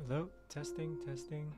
Hello, testing, testing.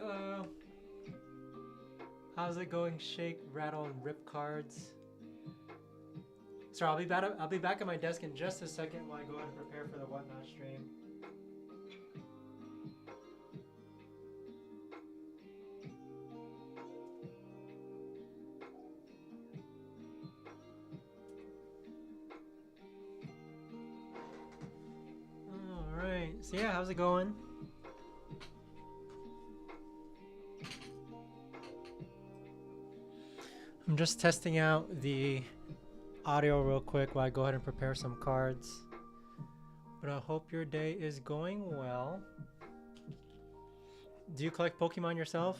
Hello. How's it going? Shake, rattle, and rip cards. Sorry, I'll be back at my desk in just a second while I go ahead and prepare for the WhatNot stream. Alright, so yeah, how's it going? I'm just testing out the audio real quick while I go ahead and prepare some cards. But I hope your day is going well. Do you collect Pokemon yourself?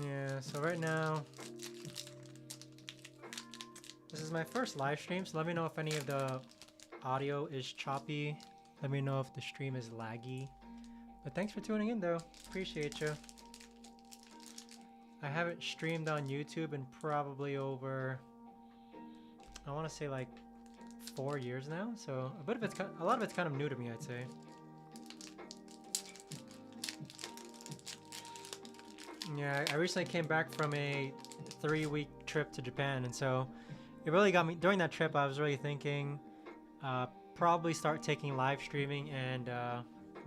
Yeah, so right now, this is my first live stream, so let me know if any of the audio is choppy. Let me know if the stream is laggy. But thanks for tuning in though, appreciate you. I haven't streamed on YouTube in probably over, I want to say like 4 years now, so a lot of it's kind of new to me, I'd say. Yeah, I recently came back from a 3-week trip to Japan, and so it really got me. During that trip, I was really thinking probably start taking live streaming and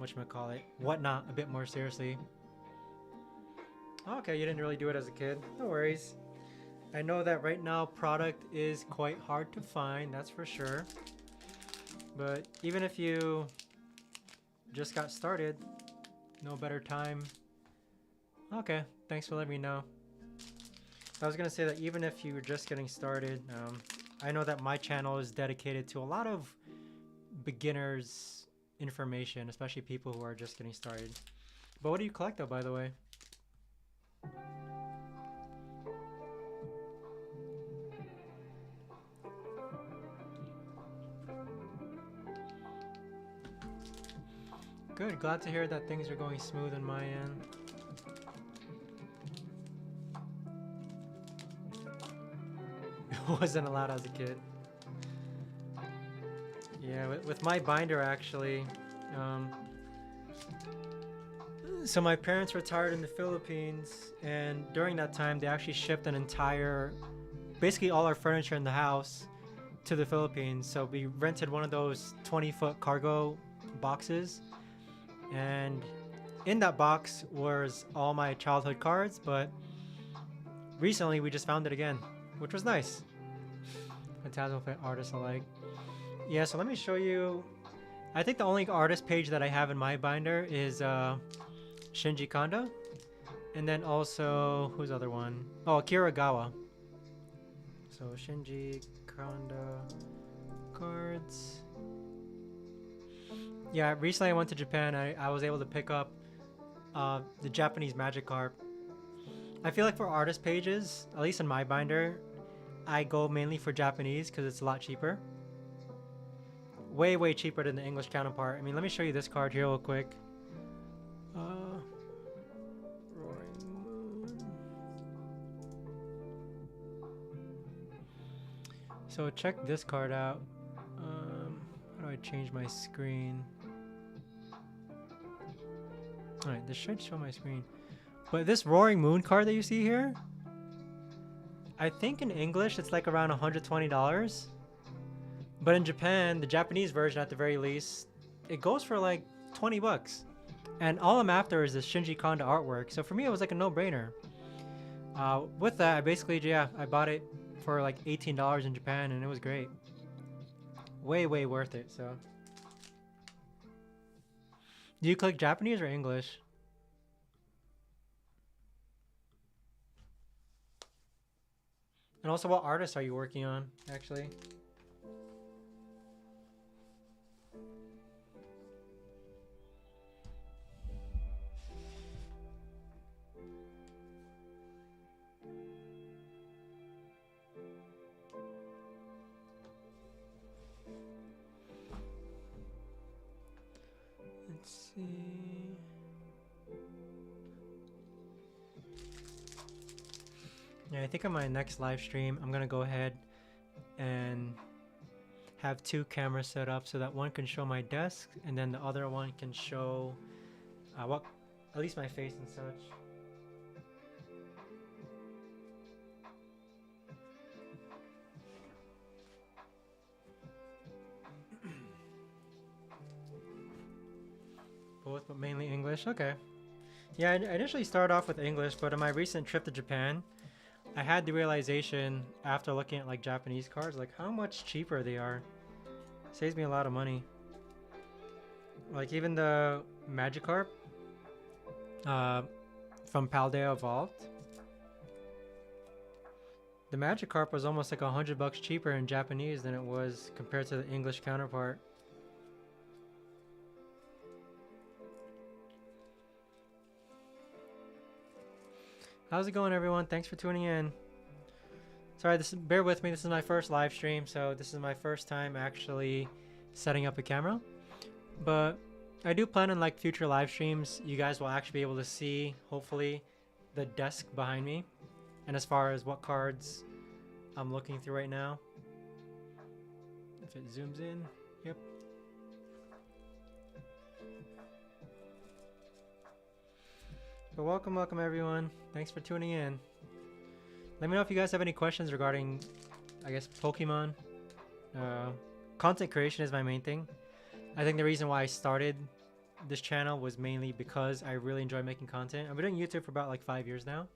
whatchamacallit, WhatNot a bit more seriously. Okay, you didn't really do it as a kid. No worries. I know that right now product is quite hard to find, that's for sure. But even if you just got started, no better time. Okay, thanks for letting me know. I was gonna say that even if you were just getting started, I know that my channel is dedicated to a lot of beginners information, especially people who are just getting started. But what do you collect though, by the way? Good, glad to hear that things are going smooth on my end. Wasn't allowed as a kid. Yeah, with my binder actually. So my parents retired in the Philippines, and during that time they actually shipped an entire, basically all our furniture in the house to the Philippines. So we rented one of those 20-foot cargo boxes, and in that box was all my childhood cards, but recently we just found it again, which was nice. Phantasmal artists alike. Yeah, so let me show you. I think the only artist page that I have in my binder is Shinji Kanda, and then also who's the other one? Oh, Akira Gawa. So Shinji Kanda cards. Yeah, recently I went to Japan. I was able to pick up the Japanese Magikarp. I feel like for artist pages, at least in my binder, I go mainly for Japanese because it's a lot cheaper. Way cheaper than the English counterpart. I mean, let me show you this card here real quick. Roaring Moon. So check this card out. How do I change my screen? Alright, this should show my screen. But this Roaring Moon card that you see here, I think in English it's like around $120. But in Japan, the Japanese version at the very least, it goes for like 20 bucks. And all I'm after is this Shinji Kanda artwork. So for me, it was like a no-brainer. With that, I basically, yeah, I bought it for like $18 in Japan, and it was great. Way worth it, so. Do you click Japanese or English? And also, what artists are you working on, actually? Let's see. Yeah, I think on my next live stream, I'm gonna go ahead and have two cameras set up so that one can show my desk and then the other one can show at least my face and such. Both, but mainly English. Okay. Yeah, I initially started off with English, but on my recent trip to Japan, I had the realization after looking at like Japanese cards, like how much cheaper they are. Saves me a lot of money. Like even the Magikarp from Paldea Evolved. The Magikarp was almost like $100 cheaper in Japanese than it was compared to the English counterpart. How's it going, everyone? Thanks for tuning in. Sorry, bear with me. This is my first live stream, so this is my first time actually setting up a camera. But I do plan on like future live streams. You guys will actually be able to see, hopefully, the desk behind me, and as far as what cards I'm looking through right now. If it zooms in, yep. But welcome everyone. Thanks for tuning in. Let me know if you guys have any questions regarding, I guess, Pokemon. Content creation is my main thing. I think the reason why I started this channel was mainly because I really enjoy making content. I've been doing YouTube for about like 5 years now.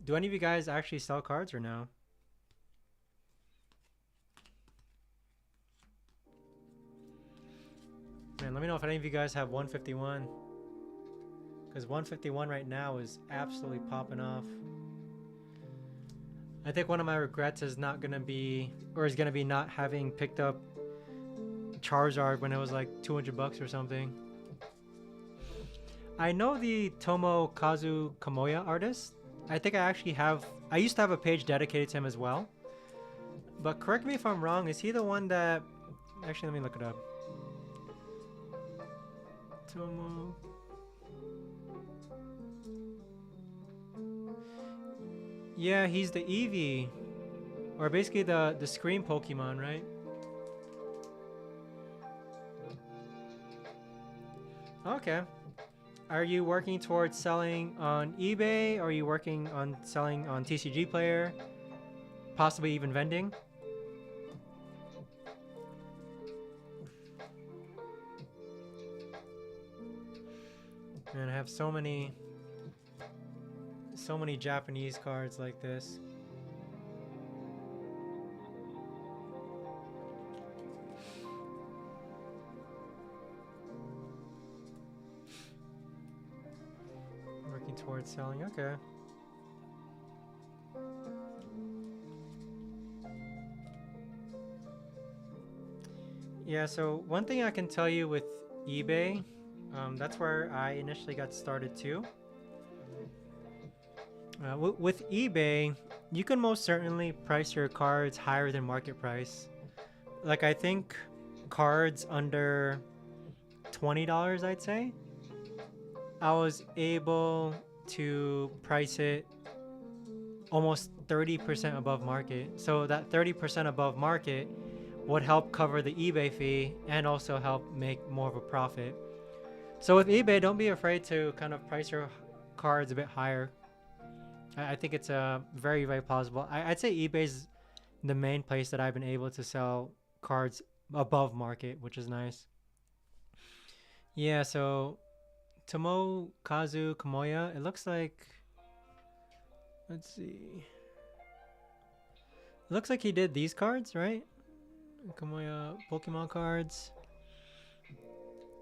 Do any of you guys actually sell cards or no? Man, let me know if any of you guys have 151. Because 151 right now is absolutely popping off. I think one of my regrets is not going to be, or is going to be not having picked up Charizard when it was like 200 bucks or something. I know the Tomokazu Kamoya artist. I think I used to have a page dedicated to him as well. But correct me if I'm wrong, is he the one that, actually let me look it up. Yeah, he's the Eevee. Or basically the Scream Pokemon, right? Okay. Are you working towards selling on eBay? Or are you working on selling on TCG Player? Possibly even vending? Man, I have so many Japanese cards like this. Working towards selling, okay. Yeah, so one thing I can tell you with eBay, that's where I initially got started too. With eBay, you can most certainly price your cards higher than market price. Like I think cards under $20, I'd say, I was able to price it almost 30% above market. So that 30% above market would help cover the eBay fee and also help make more of a profit. So with eBay, don't be afraid to kind of price your cards a bit higher. I think it's very, very plausible. I'd say eBay's the main place that I've been able to sell cards above market, which is nice. Yeah, so Tomokazu Kamoya, it looks like, let's see. It looks like he did these cards, right? Kamoya Pokemon cards.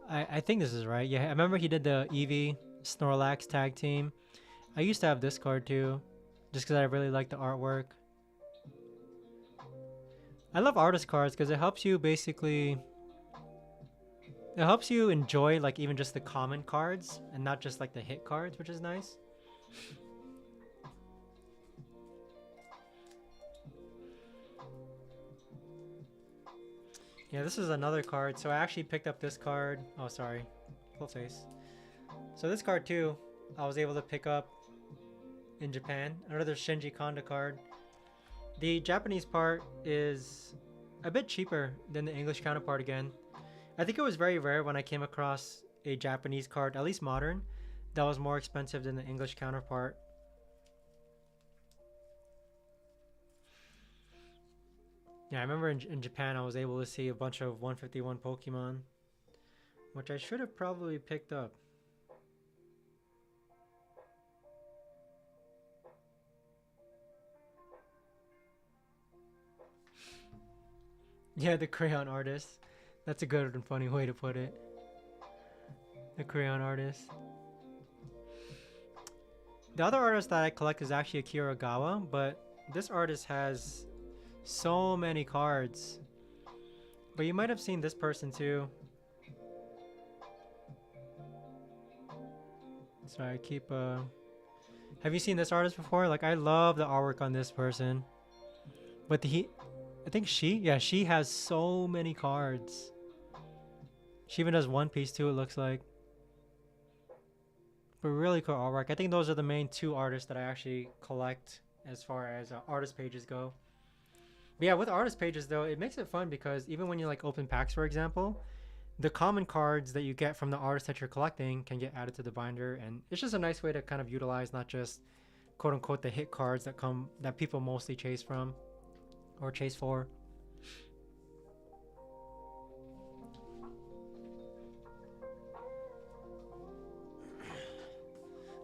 I think this is right. Yeah, I remember he did the Eevee Snorlax tag team. I used to have this card too, just because I really like the artwork. I love artist cards because it helps you basically... It helps you enjoy like even just the common cards and not just like the hit cards, which is nice. Yeah, this is another card. So I actually picked up this card. Oh, sorry. Full face. So this card too, I was able to pick up in Japan. Another Shinji Kanda card. The Japanese part is a bit cheaper than the English counterpart again. I think it was very rare when I came across a Japanese card, at least modern, that was more expensive than the English counterpart. Yeah, I remember in Japan I was able to see a bunch of 151 Pokemon, which I should have probably picked up. Yeah, the crayon artist. That's a good and funny way to put it. The crayon artist. The other artist that I collect is actually Akira Gawa, but this artist has so many cards. But you might have seen this person too. So I keep have you seen this artist before? Like I love the artwork on this person. But I think she has so many cards. She even does One Piece too, it looks like. But really cool artwork. I think those are the main two artists that I actually collect as far as artist pages go. But yeah, with artist pages though, it makes it fun because even when you like open packs, for example, the common cards that you get from the artist that you're collecting can get added to the binder, and it's just a nice way to kind of utilize not just quote unquote the hit cards that people mostly chase from or chase for.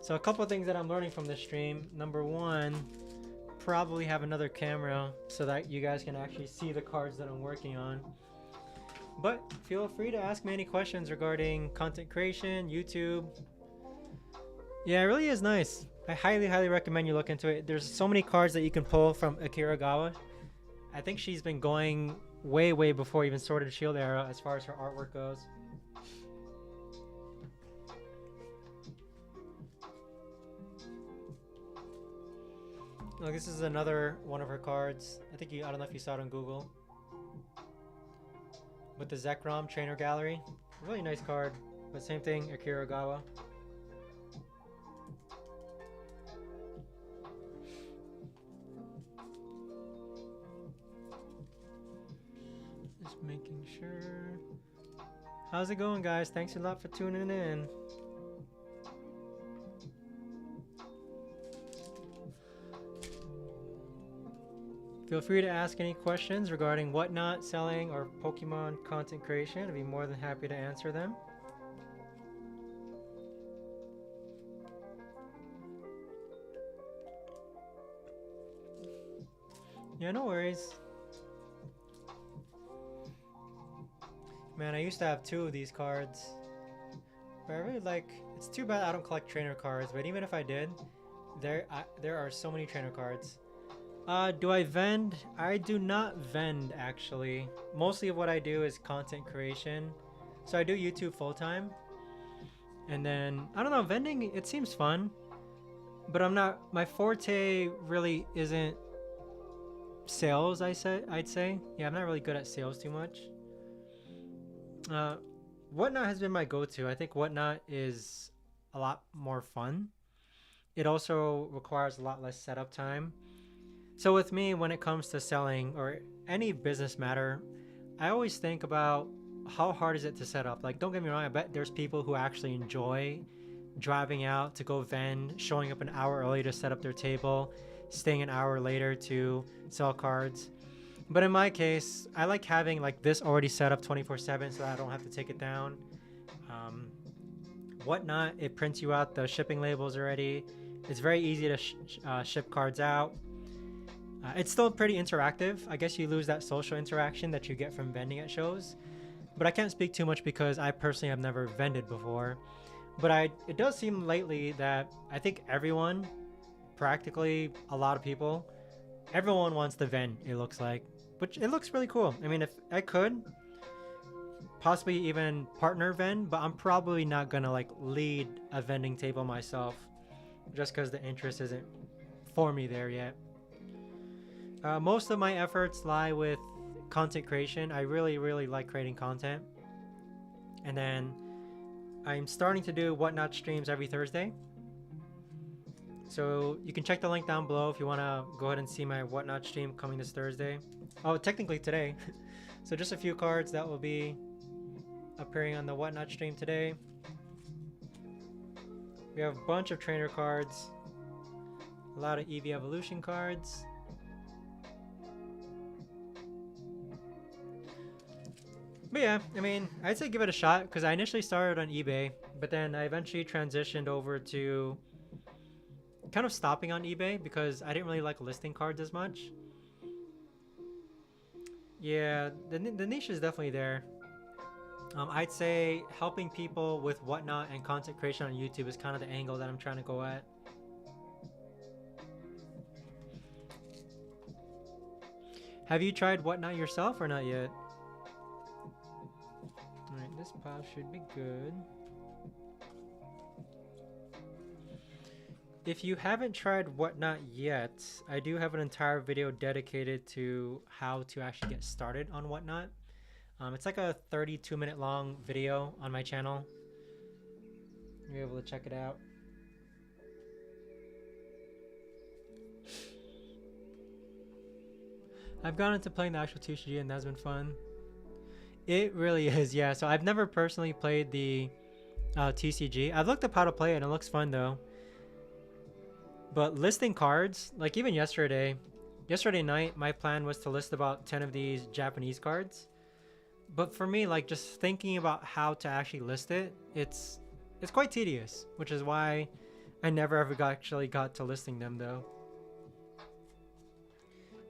So a couple of things that I'm learning from this stream. Number one, probably have another camera so that you guys can actually see the cards that I'm working on. But feel free to ask me any questions regarding content creation, YouTube. Yeah, it really is nice. I highly recommend you look into it. There's so many cards that you can pull from Akiragawa. I think she's been going way before even Sword and Shield era as far as her artwork goes. Look, this is another one of her cards. I don't know if you saw it on Google. With the Zekrom Trainer Gallery. Really nice card. But same thing, Akiragawa. Just making sure. How's it going, guys? Thanks a lot for tuning in. Feel free to ask any questions regarding WhatNot, selling, or Pokemon content creation. I'd be more than happy to answer them. Yeah, no worries. Man, I used to have 2 of these cards. But I really like... It's too bad I don't collect trainer cards, but even if I did, there are so many trainer cards. Do I vend? I do not vend, actually. Mostly of what I do is content creation. So I do YouTube full-time. And then, I don't know, vending, it seems fun. But I'm not... My forte really isn't sales, I'd say. Yeah, I'm not really good at sales too much. WhatNot has been my go-to. I think WhatNot is a lot more fun. It also requires a lot less setup time. So with me, when it comes to selling or any business matter, I always think about how hard is it to set up. Like, don't get me wrong, I bet there's people who actually enjoy driving out to go vend, showing up an hour early to set up their table, staying an hour later to sell cards. But in my case, I like having like this already set up 24/7 so that I don't have to take it down. WhatNot, it prints you out the shipping labels already. It's very easy to ship cards out. It's still pretty interactive. I guess you lose that social interaction that you get from vending at shows. But I can't speak too much because I personally have never vended before. But it does seem lately that I think everyone, practically a lot of people, everyone wants to vend, it looks like. Which it looks really cool. I mean, if I could possibly even partner vend, but I'm probably not gonna like lead a vending table myself just because the interest isn't for me there yet. Most of my efforts lie with content creation. I really like creating content. And then I'm starting to do WhatNot streams every Thursday. So you can check the link down below if you want to go ahead and see my WhatNot stream coming this Thursday. Oh, technically today. So just a few cards that will be appearing on the WhatNot stream today. We have a bunch of trainer cards. A lot of EV Evolution cards. But yeah, I mean, I'd say give it a shot because I initially started on eBay, but then I eventually transitioned over to kind of stopping on eBay because I didn't really like listing cards as much. Yeah, the niche is definitely there. I'd say helping people with WhatNot and content creation on YouTube is kind of the angle that I'm trying to go at. Have you tried WhatNot yourself or not yet? Alright, this pile should be good. If you haven't tried WhatNot yet, I do have an entire video dedicated to how to actually get started on WhatNot. It's like a 32-minute long video on my channel. You're able to check it out. I've gone into playing the actual TCG and that's been fun. It really is, yeah. So I've never personally played the TCG. I've looked up how to play it and it looks fun though. But listing cards, like even yesterday night, my plan was to list about 10 of these Japanese cards. But for me, like just thinking about how to actually list it, it's quite tedious, which is why I never ever actually got to listing them though.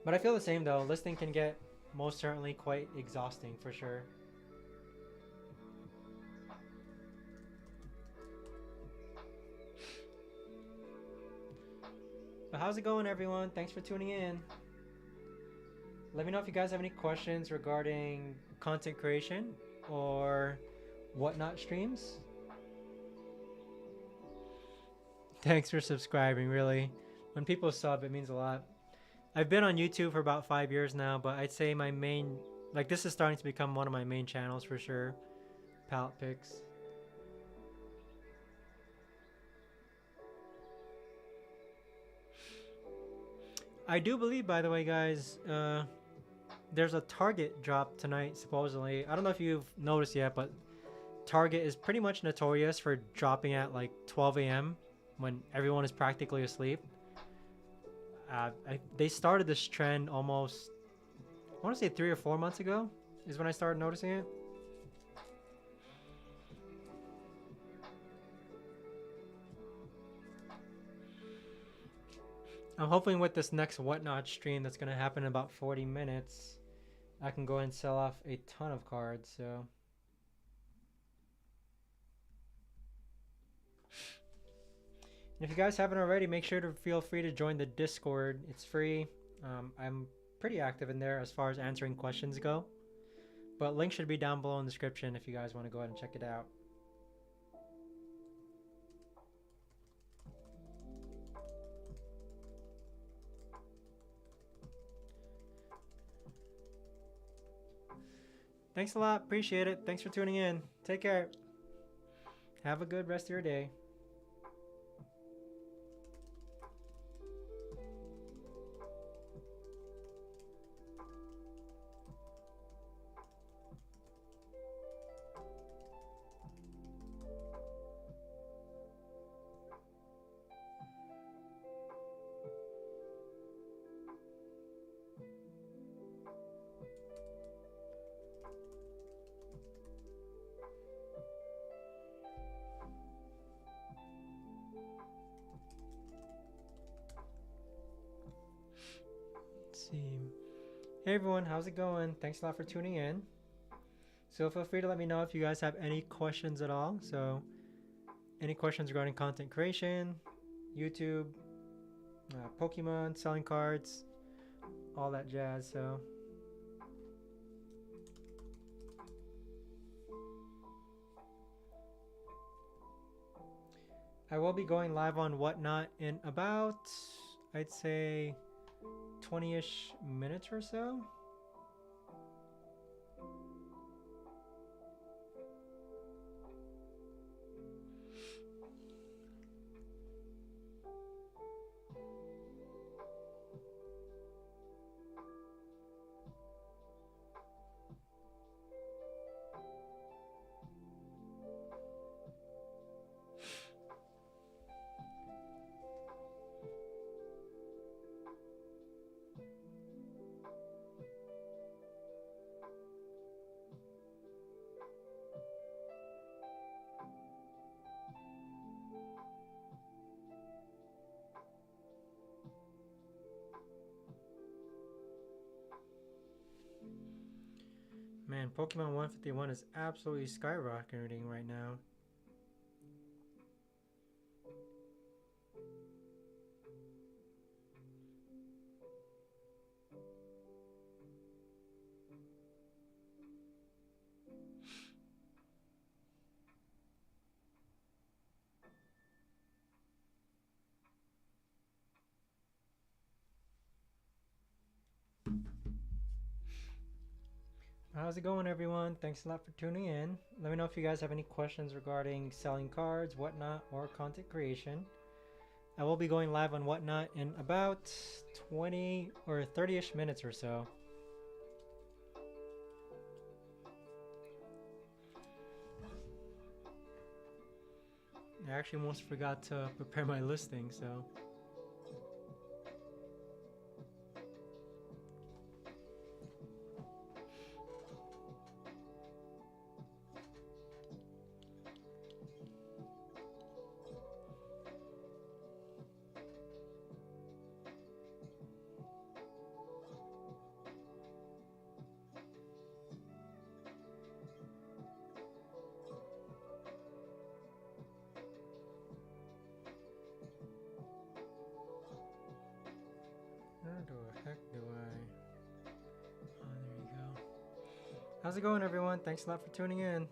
But I feel the same though. Listing can get most certainly quite exhausting for sure. But how's it going, everyone? Thanks for tuning in. Let me know if you guys have any questions regarding content creation or WhatNot streams. Thanks for subscribing, really. When people sub, it means a lot. I've been on YouTube for about 5 years now, but I'd say my main, like, this is starting to become one of my main channels for sure. Palette picks. I do believe, by the way, guys, there's a Target drop tonight, supposedly. I don't know if you've noticed yet, but Target is pretty much notorious for dropping at like 12 a.m. when everyone is practically asleep. They started this trend almost, I want to say 3 or 4 months ago is when I started noticing it. I'm hoping with this next WhatNot stream that's going to happen in about 40 minutes, I can go and sell off a ton of cards, so. And if you guys haven't already, make sure to feel free to join the Discord. It's free. I'm pretty active in there as far as answering questions go. But link should be down below in the description if you guys want to go ahead and check it out. Thanks a lot. Appreciate it. Thanks for tuning in. Take care. Have a good rest of your day. Hey everyone, how's it going? Thanks a lot for tuning in. So feel free to let me know if you guys have any questions at all. So any questions regarding content creation, YouTube, Pokemon, selling cards, all that jazz. So I will be going live on WhatNot in about, I'd say, 20-ish minutes or so. Man, Pokemon 151 is absolutely skyrocketing right now. How's it going, everyone? Thanks a lot for tuning in. Let me know if you guys have any questions regarding selling cards, WhatNot, or content creation. I will be going live on WhatNot in about 20 or 30-ish minutes or so. I actually almost forgot to prepare my listing, so. heck do I? Oh, there you go. How's it going, everyone? Thanks a lot for tuning in.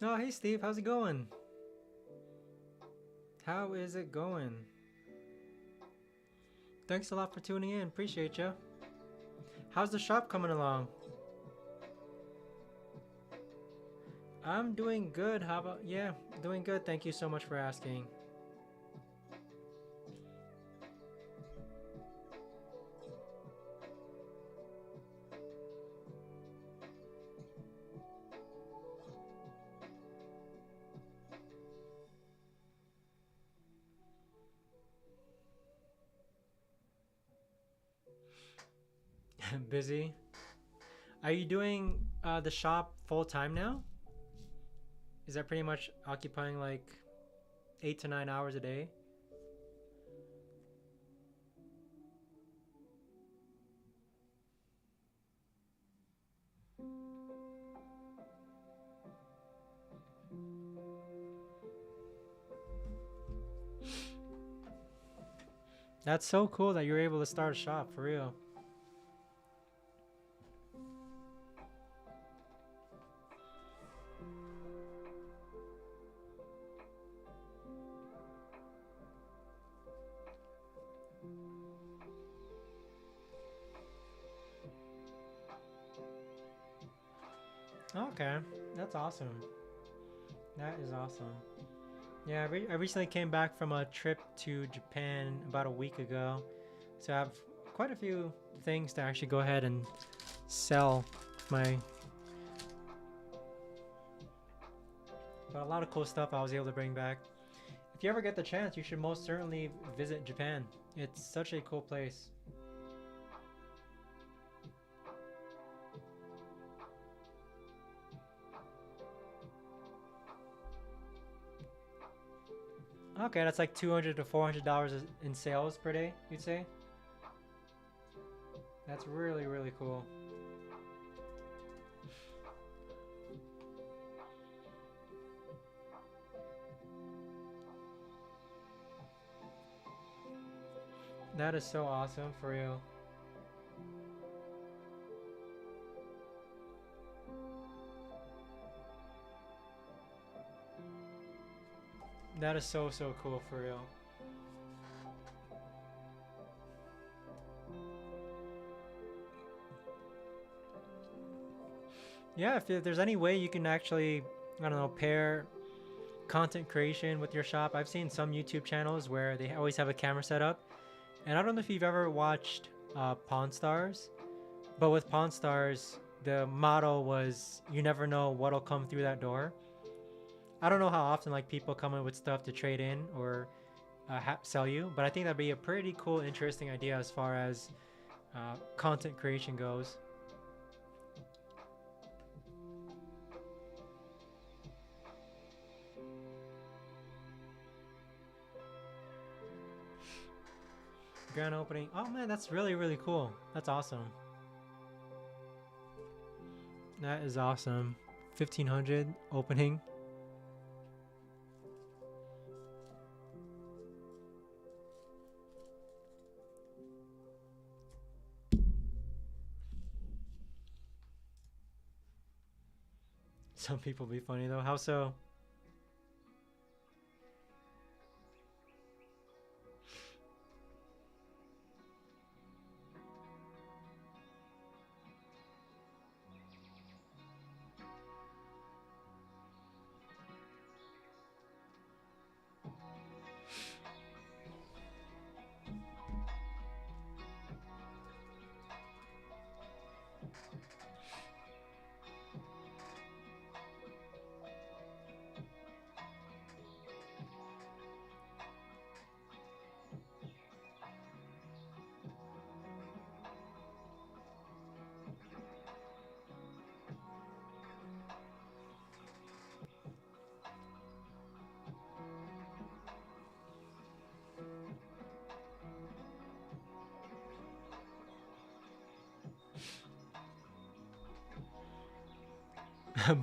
Oh, hey Steve, how's it going? How is it going? Thanks a lot for tuning in. Appreciate you. How's the shop coming along? I'm doing good. How about, yeah, doing good. Thank you so much for asking. Busy. Are you doing the shop full time now? Is that pretty much occupying like 8 to 9 hours a day? That's so cool that you're able to start a shop, for real. Okay, that's awesome. That is awesome. Yeah, I recently came back from a trip to Japan about a week ago. So I have quite a few things to actually go ahead and sell my... But a lot of cool stuff I was able to bring back. If you ever get the chance, you should most certainly visit Japan. It's such a cool place. Okay, that's like $200 to $400 in sales per day, you'd say? That's really, really cool. That is so awesome, for real. That is so, so cool, for real. Yeah, if there's any way you can actually, I don't know, pair content creation with your shop. I've seen some YouTube channels where they always have a camera set up. And I don't know if you've ever watched Pawn Stars, but with Pawn Stars, the motto was, you never know what'll come through that door. I don't know how often like people come in with stuff to trade in or sell you, but I think that'd be a pretty cool, interesting idea as far as content creation goes. Grand opening. Oh man, that's really, really cool. That's awesome. That is awesome. 1500 opening. Some people be funny though. How so?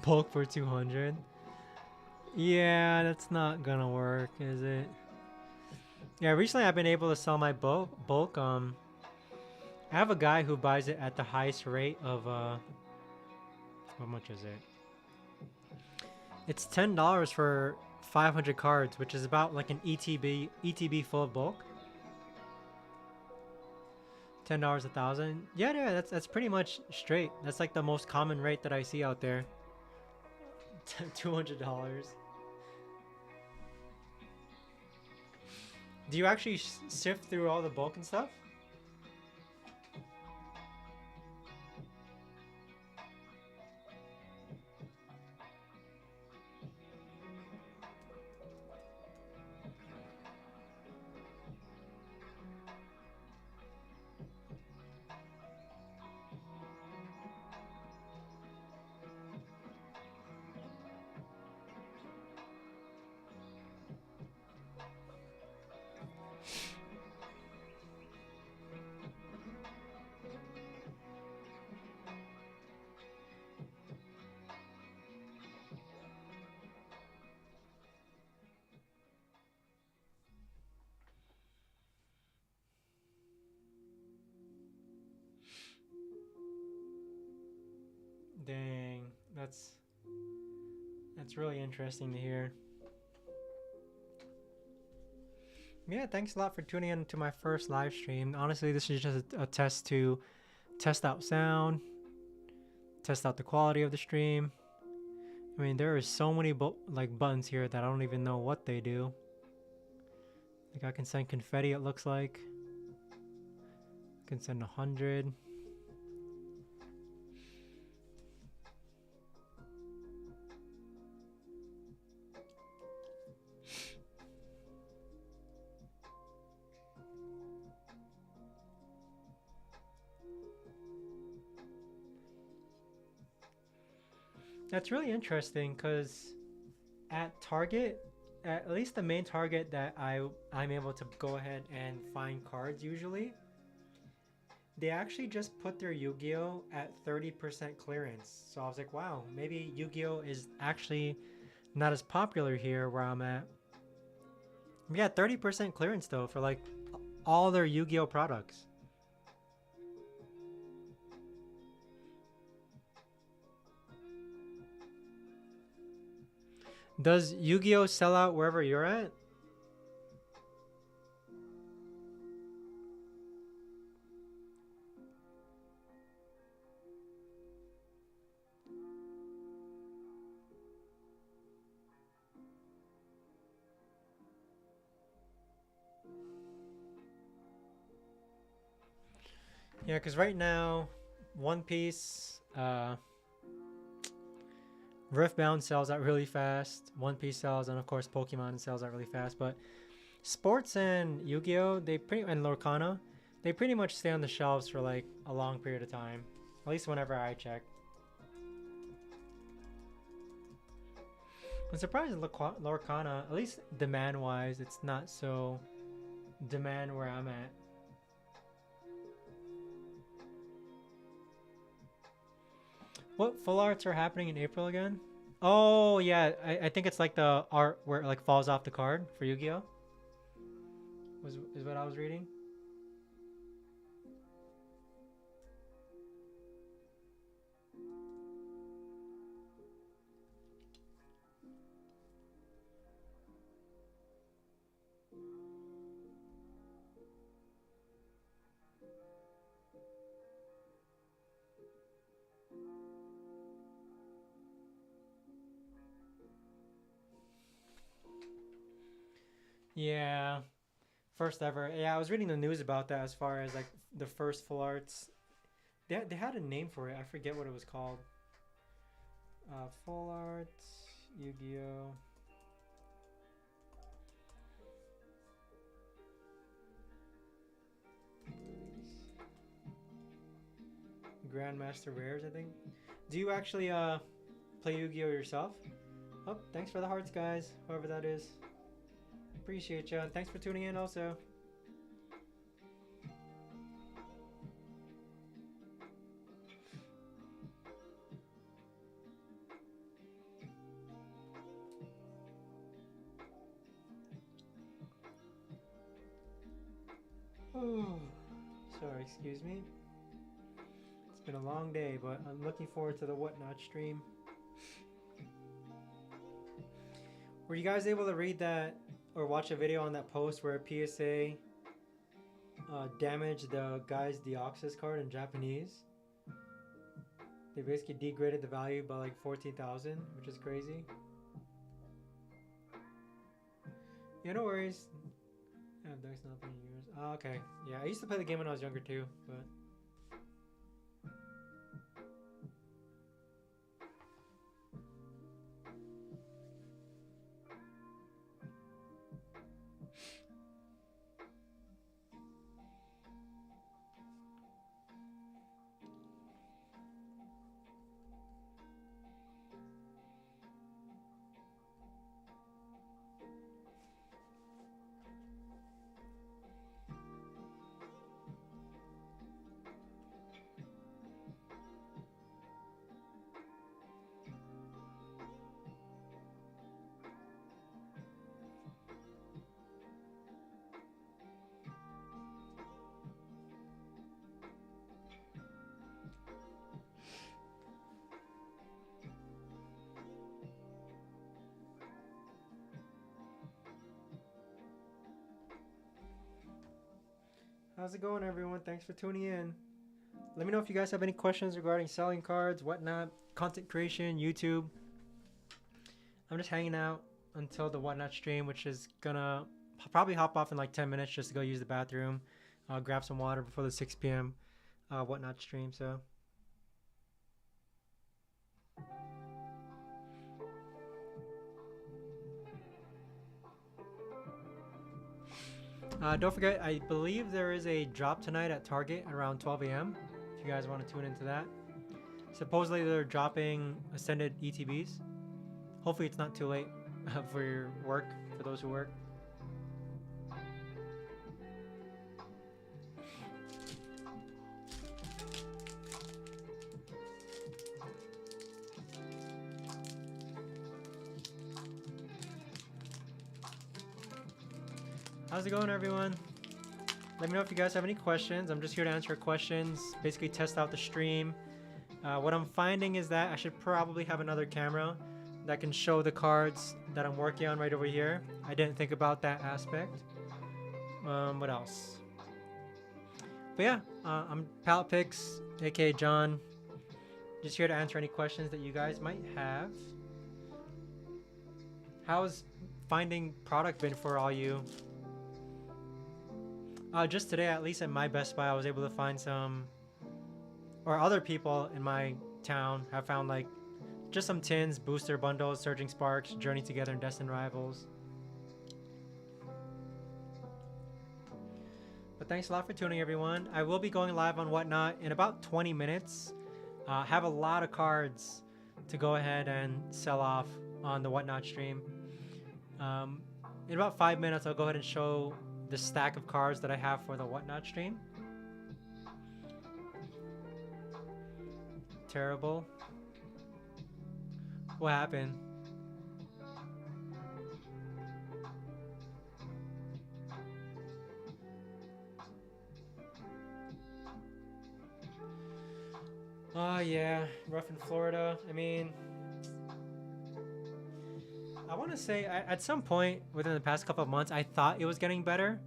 Bulk for 200. Yeah, that's not gonna work, is it? Yeah, recently I've been able to sell my bulk. I have a guy who buys it at the highest rate of how much is it? It's $10 for 500 cards, which is about like an ETB full of bulk. $10 a thousand. Yeah, yeah, that's pretty much straight. That's like the most common rate that I see out there. $200. Do you actually sift through all the bulk and stuff? Dang, that's really interesting to hear. Yeah, thanks a lot for tuning in to my first live stream. Honestly, this is just a test to test out sound, test out the quality of the stream. I mean, there are so many like buttons here that I don't even know what they do. Like I can send confetti, it looks like. I can send 100. That's really interesting because at Target, at least the main Target that I'm able to go ahead and find cards usually, they actually just put their Yu-Gi-Oh at 30% clearance. So I was like, wow, maybe Yu-Gi-Oh is actually not as popular here where I'm at. Yeah, 30% clearance though for like all their Yu-Gi-Oh products. Does Yu-Gi-Oh sell out wherever you're at? Yeah, because right now, One Piece, Riftbound sells out really fast. One Piece sells, and of course Pokemon sells out really fast. But Sports and Yu-Gi-Oh, and Lorcana, they pretty much stay on the shelves for like a long period of time. At least whenever I check. I'm surprised Lorcana, at least demand-wise, it's not so demand where I'm at. What full arts are happening in April again? Oh yeah, I think it's like the art where it like falls off the card for Yu-Gi-Oh. Is what I was reading. Yeah, first ever. Yeah, I was reading the news about that as far as like the first full arts. They had a name for it. I forget what it was called. Full arts, Yu-Gi-Oh. Grandmaster Rares, I think. Do you actually play Yu-Gi-Oh yourself? Oh, thanks for the hearts, guys. Whoever that is. Appreciate you. Thanks for tuning in also. Oh, sorry, excuse me. It's been a long day, but I'm looking forward to the WhatNot stream. Were you guys able to read that or watch a video on that post where PSA damaged the guy's Deoxys card in Japanese? They basically degraded the value by like 14,000, which is crazy. Yeah, no worries. Deck's not playing yours. Oh, okay. Yeah, I used to play the game when I was younger too, but. How's it going, everyone? Thanks for tuning in. Let me know if you guys have any questions regarding selling cards, whatnot, content creation, YouTube. I'm just hanging out until the whatnot stream, which is gonna probably hop off in like 10 minutes just to go use the bathroom, grab some water before the 6 p.m. Whatnot stream. So. Don't forget, I believe there is a drop tonight at Target around 12 a.m. If you guys want to tune into that. Supposedly they're dropping Ascended ETBs. Hopefully it's not too late for your work, for those who work. How's it going, everyone? Let me know if you guys have any questions. I'm just here to answer questions, basically test out the stream. What I'm finding is that I should probably have another camera that can show the cards that I'm working on right over here. I didn't think about that aspect. What else? But yeah, I'm Palette Picks, aka John. Just here to answer any questions that you guys might have. How's finding product been for all you? Just today, at least at my Best Buy, I was able to find some, or other people in my town have found like just some tins, booster bundles, Surging Sparks, Journey Together, and Destined Rivals. But thanks a lot for tuning, everyone. I will be going live on Whatnot in about 20 minutes. Have a lot of cards to go ahead and sell off on the Whatnot stream. In about 5 minutes, I'll go ahead and show the stack of cards that I have for the Whatnot stream. Terrible. What happened? Oh yeah, rough in Florida. I mean, I want to say at some point within the past couple of months, I thought it was getting better,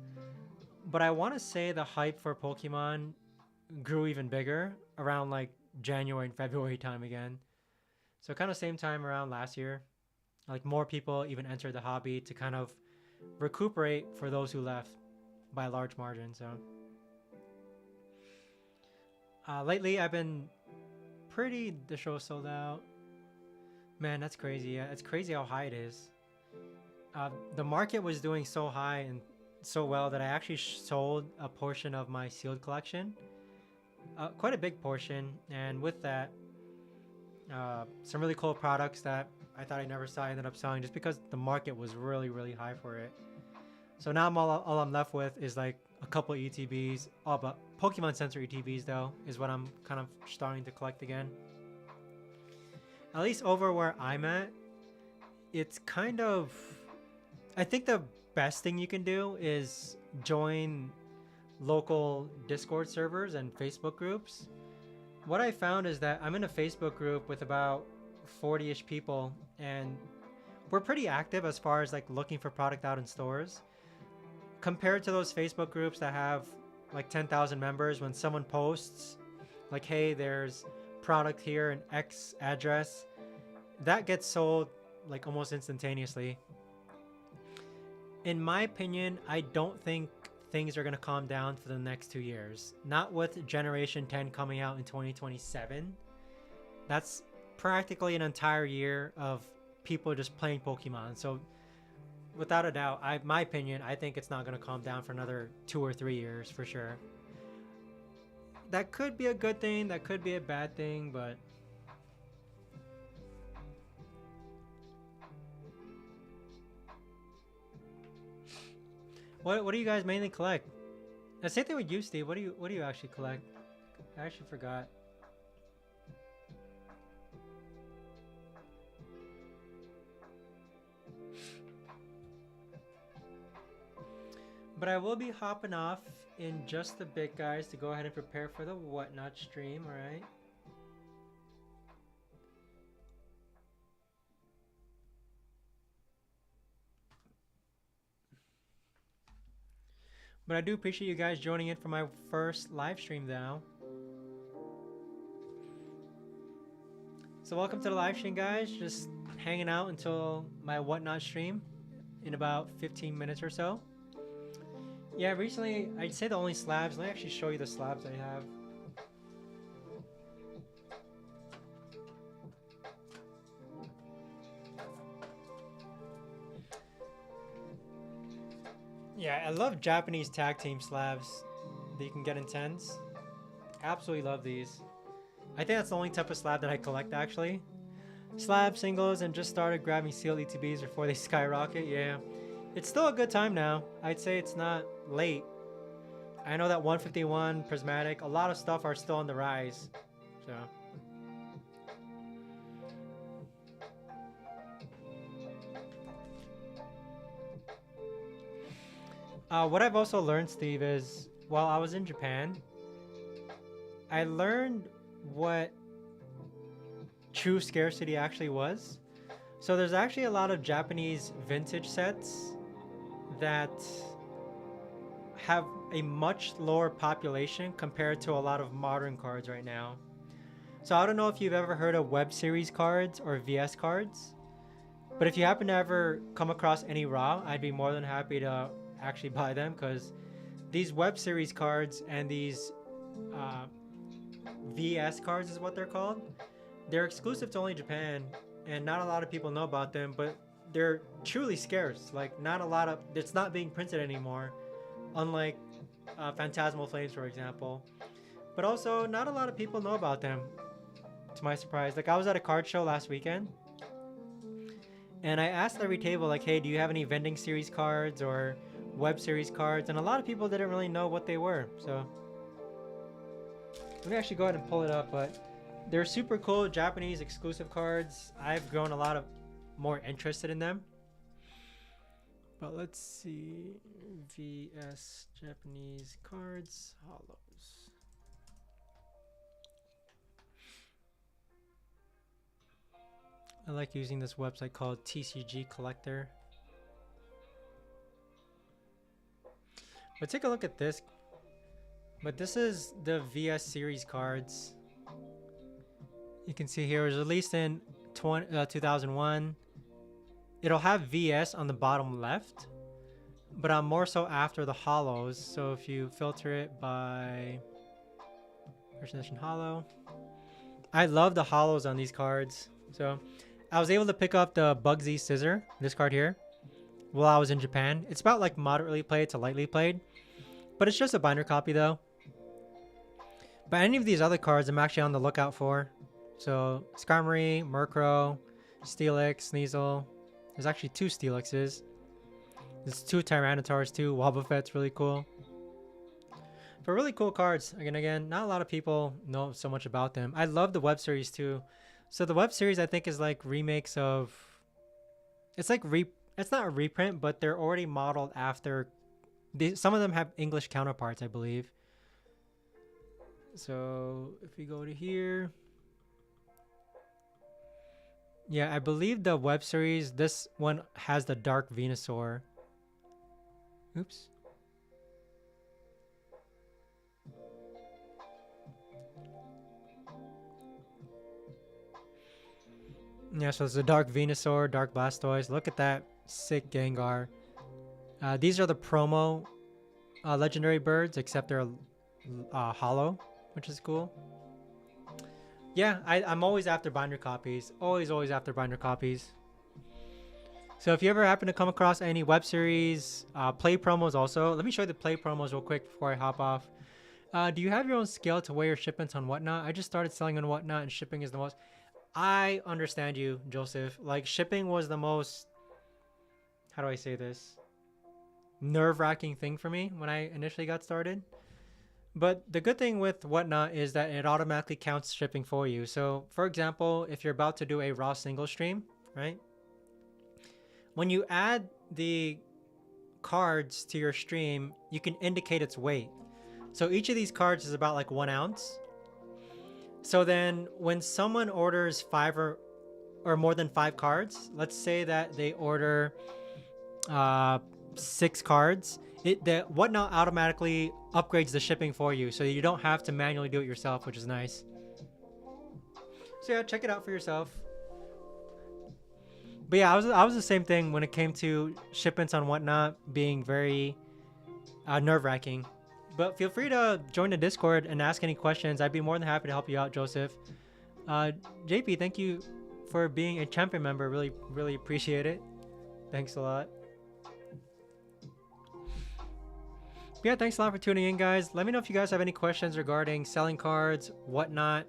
but I want to say the hype for Pokemon grew even bigger around like January and February time again. So kind of same time around last year, like more people even entered the hobby to kind of recuperate for those who left by a large margin. So lately I've been the show sold out. Man, that's crazy. Yeah, it's crazy how high it is. The market was doing so high and so well that I actually sold a portion of my sealed collection, quite a big portion, and with that, some really cool products that I thought I never saw I ended up selling just because the market was really, really high for it. So now all I'm left with is like a couple ETBs. Oh, but Pokemon Sensor ETBs though is what I'm kind of starting to collect again. At least over where I'm at, it's kind of, I think the best thing you can do is join local Discord servers and Facebook groups. What I found is that I'm in a Facebook group with about 40-ish people, and we're pretty active as far as like looking for product out in stores. Compared to those Facebook groups that have like 10,000 members, when someone posts like, hey, there's product here in X address, that gets sold like almost instantaneously. In my opinion, I don't think things are going to calm down for the next 2 years. Not with Generation 10 coming out in 2027. That's practically an entire year of people just playing Pokemon. So without a doubt, my opinion, I think it's not going to calm down for another 2 or 3 years for sure. That could be a good thing, that could be a bad thing, but what do you guys mainly collect? The same thing with you, Steve. What do you actually collect? I actually forgot. But I will be hopping off in just a bit, guys, to go ahead and prepare for the WhatNot stream, alright? But I do appreciate you guys joining in for my first live stream now. So welcome to the live stream, guys. Just hanging out until my WhatNot stream in about 15 minutes or so. Yeah, recently, I'd say the only slabs. Let me actually show you the slabs I have. Yeah, I love Japanese tag team slabs that you can get in 10s. Absolutely love these. I think that's the only type of slab that I collect, actually. Slab singles, and just started grabbing sealed ETBs before they skyrocket. Yeah, it's still a good time now. I'd say it's not late. I know that 151 prismatic, a lot of stuff are still on the rise. So what I've also learned, Steve, is while I was in Japan, I learned what true scarcity actually was. So there's actually a lot of Japanese vintage sets that have a much lower population compared to a lot of modern cards right now. So I don't know if you've ever heard of web series cards or VS cards, but if you happen to ever come across any raw, I'd be more than happy to actually buy them, because these web series cards and these VS cards is what they're called. They're exclusive to only Japan, and not a lot of people know about them, but they're truly scarce. Like, not a lot of, it's not being printed anymore, unlike Phantasmal Flames, for example. But also, not a lot of people know about them, to my surprise. Like, I was at a card show last weekend, and I asked every table, like, hey, do you have any vending series cards or web series cards? And a lot of people didn't really know what they were. So let me actually go ahead and pull it up, but they're super cool Japanese exclusive cards. I've grown a lot of more interested in them. But let's see, VS Japanese cards, hollows. I like using this website called TCG Collector. But take a look at this. But this is the VS series cards. You can see here it was released in 2001. It'll have VS on the bottom left, but I'm more so after the hollows. So if you filter it by first edition hollow, I love the hollows on these cards. So I was able to pick up the Bugsy Scissor, this card here, while I was in Japan. It's about like moderately played to lightly played, but it's just a binder copy though. But any of these other cards I'm actually on the lookout for. So Skarmory, Murkrow, Steelix, Sneasel. There's actually 2 Steelixes. There's 2 Tyrannotars too. Wobbuffet's really cool. But really cool cards. Again, not a lot of people know so much about them. I love the web series too. So the web series, I think, is like remakes of... It's like it's not a reprint, but they're already modeled after Some of them have English counterparts, I believe. So if we go to here, yeah, I believe the web series, this one has the Dark Venusaur. Oops. Yeah, so it's the Dark Venusaur, Dark Blastoise. Look at that sick Gengar. These are the promo legendary birds, except they're hollow, which is cool. Yeah, I'm always after binder copies. Always after binder copies. So if you ever happen to come across any web series, play promos also. Let me show you the play promos real quick before I hop off. Do you have your own scale to weigh your shipments on WhatNot? I just started selling on WhatNot and shipping is the most... I understand you, Joseph. Like, shipping was the most... How do I say this? Nerve-wracking thing for me when I initially got started. But the good thing with WhatNot is that it automatically counts shipping for you. So, for example, if you're about to do a raw single stream, right? When you add the cards to your stream, you can indicate its weight. So each of these cards is about like 1 ounce. So then when someone orders 5 or more than 5 cards, let's say that they order 6 cards, the WhatNot automatically upgrades the shipping for you, so you don't have to manually do it yourself, which is nice. So yeah, check it out for yourself. But yeah, I was the same thing when it came to shipments on WhatNot being very nerve-wracking. But feel free to join the Discord and ask any questions. I'd be more than happy to help you out, Joseph. JP, thank you for being a champion member. Really appreciate it. Thanks a lot. Yeah, thanks a lot for tuning in, guys. Let me know if you guys have any questions regarding selling cards, WhatNot,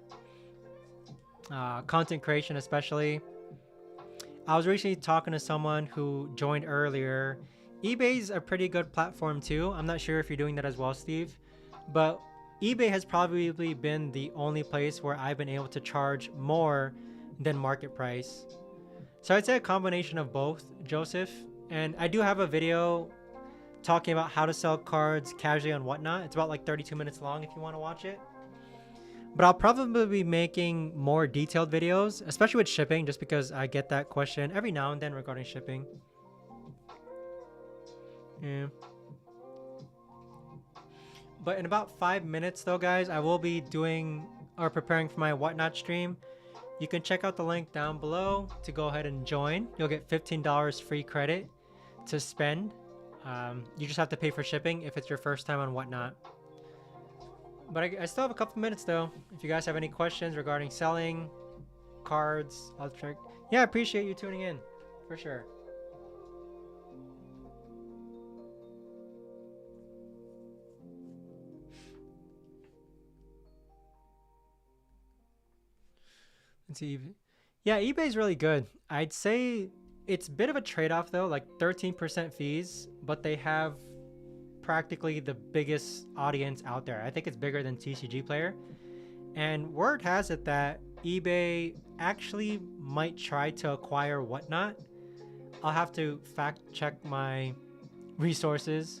content creation especially. I was recently talking to someone who joined earlier. eBay's a pretty good platform too. I'm not sure if you're doing that as well, Steve, but eBay has probably been the only place where I've been able to charge more than market price. So I'd say a combination of both, Joseph. And I do have a video talking about how to sell cards casually on WhatNot. It's about like 32 minutes long if you want to watch it. But I'll probably be making more detailed videos, especially with shipping, just because I get that question every now and then regarding shipping. Yeah. But in about 5 minutes though, guys, I will be doing or preparing for my WhatNot stream. You can check out the link down below to go ahead and join. You'll get $15 free credit to spend. You just have to pay for shipping if it's your first time on WhatNot. But I still have a couple minutes though. If you guys have any questions regarding selling cards, I'll check. Yeah, I appreciate you tuning in for sure. Let's see. Yeah, eBay's really good. I'd say it's a bit of a trade-off though, like 13% fees, but they have practically the biggest audience out there. I think it's bigger than TCG Player. And word has it that eBay actually might try to acquire WhatNot. I'll have to fact check my resources.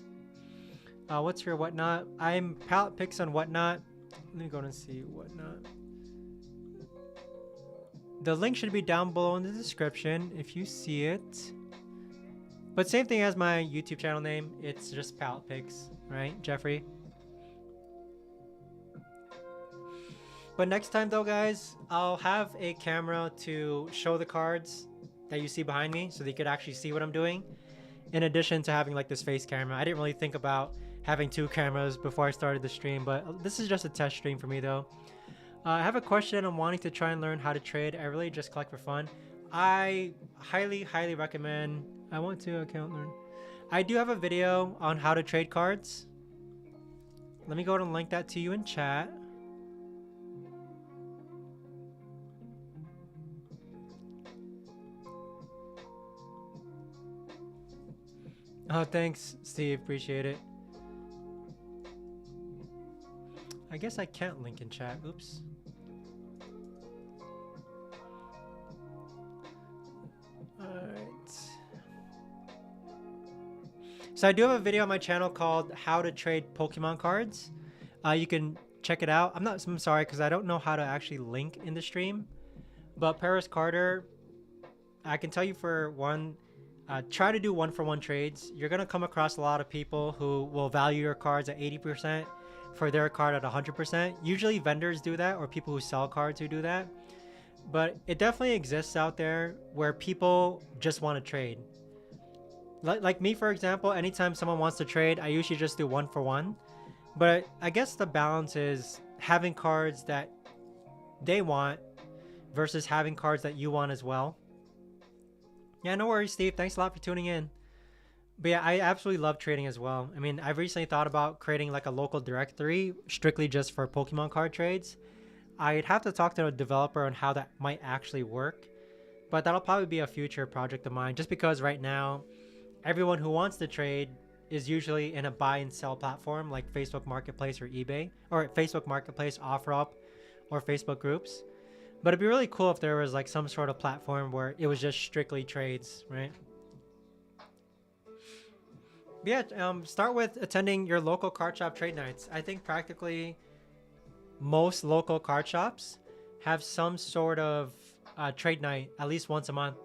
What's your WhatNot? I'm palette picks on WhatNot. Let me go and see WhatNot. The link should be down below in the description if you see it. But same thing as my YouTube channel name. It's just palette picks, right, Jeffrey? But next time though, guys, I'll have a camera to show the cards that you see behind me so that you could actually see what I'm doing. In addition to having like this face camera. I didn't really think about having 2 cameras before I started the stream, but this is just a test stream for me though. I have a question. I'm wanting to try and learn how to trade. I really just collect for fun. I highly recommend. I want to account learn. I do have a video on how to trade cards. Let me go ahead and link that to you in chat. Oh, thanks, Steve. Appreciate it. I guess I can't link in chat. Oops. Alright. So I do have a video on my channel called How to Trade Pokemon Cards. You can check it out. I'm sorry because I don't know how to actually link in the stream. But Paris Carter, I can tell you for one, try to do one-for-one trades. You're gonna come across a lot of people who will value your cards at 80% for their card at 100%. Usually vendors do that, or people who sell cards who do that. But it definitely exists out there where people just want to trade. Like me, for example, anytime someone wants to trade, I usually just do one-for-one. But I guess the balance is having cards that they want versus having cards that you want as well. Yeah, no worries, Steve. Thanks a lot for tuning in. But yeah, I absolutely love trading as well. I mean, I've recently thought about creating like a local directory strictly just for Pokemon card trades. I'd have to talk to a developer on how that might actually work. But that'll probably be a future project of mine, just because right now, everyone who wants to trade is usually in a buy and sell platform like Facebook Marketplace or eBay, or Facebook Marketplace, OfferUp, or Facebook groups. But it'd be really cool if there was like some sort of platform where it was just strictly trades, right? But yeah, start with attending your local card shop trade nights. I think practically most local card shops have some sort of trade night at least once a month.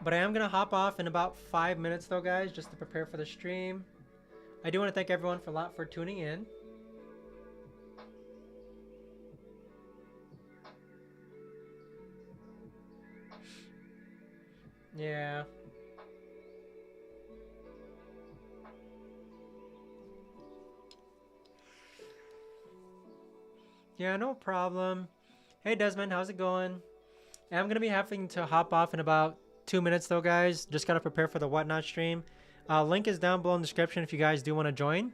But I am going to hop off in about 5 minutes though, guys, just to prepare for the stream. I do want to thank everyone for tuning in. Yeah. Yeah, no problem. Hey Desmond, how's it going? I'm going to be having to hop off in about 2 minutes though, guys. Just got to prepare for the WhatNot stream. Link is down below in the description if you guys do want to join.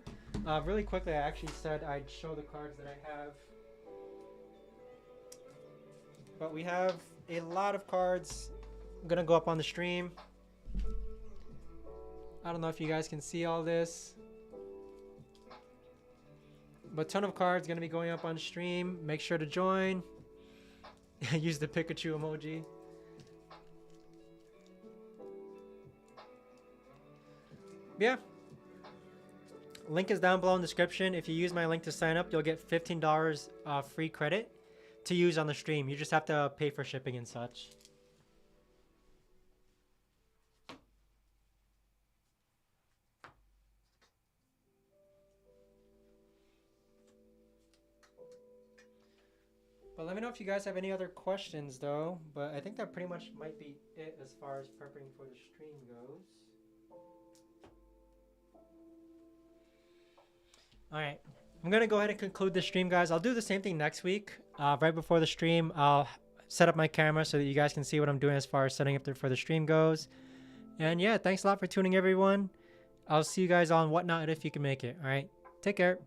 Really quickly, I actually said I'd show the cards that I have. But we have a lot of cards going to go up on the stream. I don't know if you guys can see all this. But a ton of cards going to be going up on stream. Make sure to join. Use the Pikachu emoji. Yeah. Link is down below in the description. If you use my link to sign up, you'll get $15 free credit to use on the stream. You just have to pay for shipping and such. But let me know if you guys have any other questions though. But I think that pretty much might be it as far as prepping for the stream goes. Alright, I'm going to go ahead and conclude the stream, guys. I'll do the same thing next week. Right before the stream, I'll set up my camera so that you guys can see what I'm doing as far as setting up for the stream goes. And yeah, thanks a lot for tuning in, everyone. I'll see you guys on WhatNot if you can make it. Alright, take care.